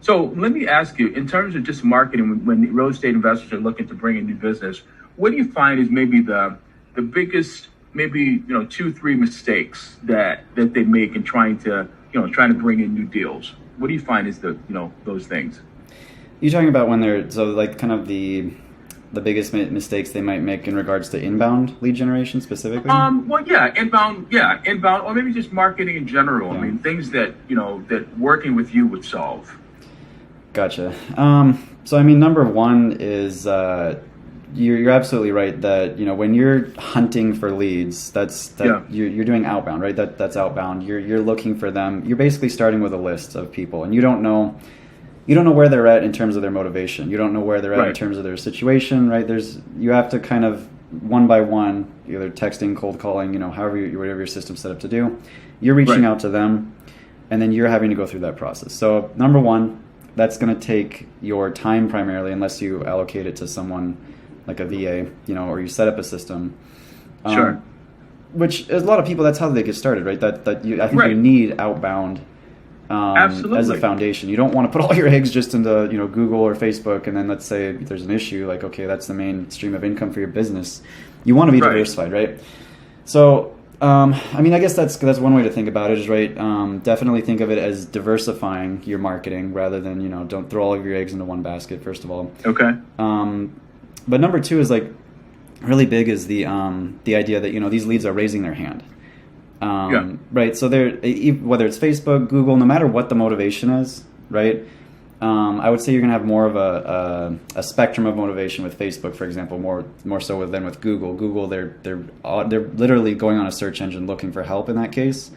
So let me ask you, in terms of just marketing, when real estate investors are looking to bring in new business, what do you find is maybe the biggest, maybe, two, three mistakes that they make in trying to bring in new deals? What do you find is those things? You're talking about when they're so like kind of the biggest mistakes they might make in regards to inbound lead generation specifically? Well, inbound, or maybe just marketing in general. Yeah. I mean, things that working with you would solve. Gotcha. So I mean, number one is you're absolutely right that when you're hunting for leads, you're doing outbound, right? That's outbound. You're looking for them. You're basically starting with a list of people, and you don't know where they're at in terms of their motivation. You don't know where they're at in terms of their situation, right? You have to kind of one by one, either texting, cold calling, whatever your system's set up to do. You're reaching out to them, and then you're having to go through that process. So number one, that's going to take your time primarily, unless you allocate it to someone like a VA, or you set up a system. Sure. Which a lot of people, that's how they get started, right? I think you need outbound as a foundation. You don't want to put all your eggs just into Google or Facebook, and then let's say if there's an issue, like, okay, that's the main stream of income for your business. You want to be diversified, right? So I mean, I guess that's one way to think about it is, right, definitely think of it as diversifying your marketing rather than don't throw all of your eggs into one basket, first of all. Okay. But number two is like really big is the idea that these leads are raising their hand. Right. So whether it's Facebook, Google, no matter what the motivation is, right? I would say you're gonna have more of a spectrum of motivation with Facebook, for example, more so than with Google. Google, they're literally going on a search engine looking for help in that case.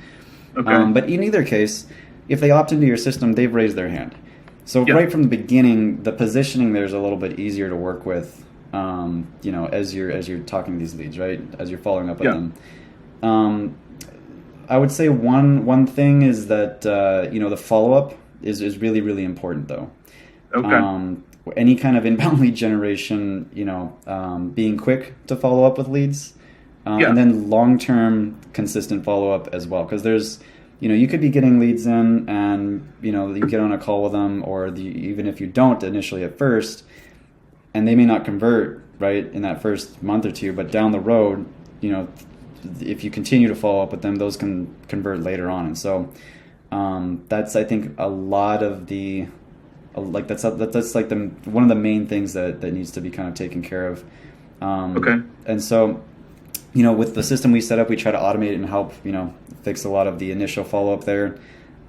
Okay. But in either case, if they opt into your system, they've raised their hand. So right from the beginning, the positioning there is a little bit easier to work with. As you're talking to these leads, right? As you're following up with them. I would say one thing is that the follow up is really, really important though. Okay. Any kind of inbound lead generation, being quick to follow up with leads, and then long term consistent follow up as well, because there's you could be getting leads in and you get on a call with them, or even if you don't initially at first, and they may not convert right in that first month or two, but down the road, if you continue to follow up with them, those can convert later on. And so that's, I think, a lot of the that's like one of the main things that needs to be kind of taken care of. Okay. And so with the system we set up, we try to automate it and help fix a lot of the initial follow up there.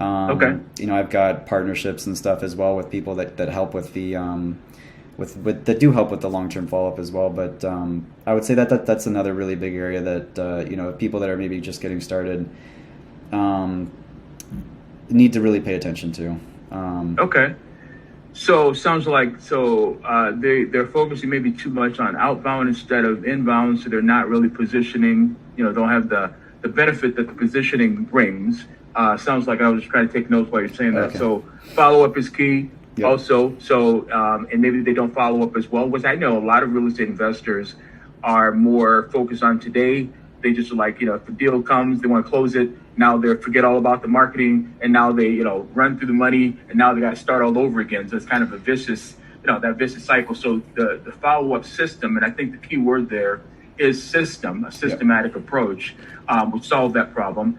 Okay. I've got partnerships and stuff as well with people that help with the that do help with the long-term follow-up as well. But I would say that's another really big area that people that are maybe just getting started need to really pay attention to. Okay. So sounds like they're focusing maybe too much on outbound instead of inbound, so they're not really positioning, don't have the benefit that the positioning brings. Sounds like I was just trying to take notes while you're saying that. Okay. So follow-up is key. Yep. Also, and maybe they don't follow up as well, which I know a lot of real estate investors are more focused on today. They just like, if the deal comes, they want to close it. Now they forget all about the marketing, and now they, run through the money, and now they got to start all over again. So it's kind of a vicious, that vicious cycle. So the follow-up system, and I think the key word there is system, a systematic approach, would solve that problem.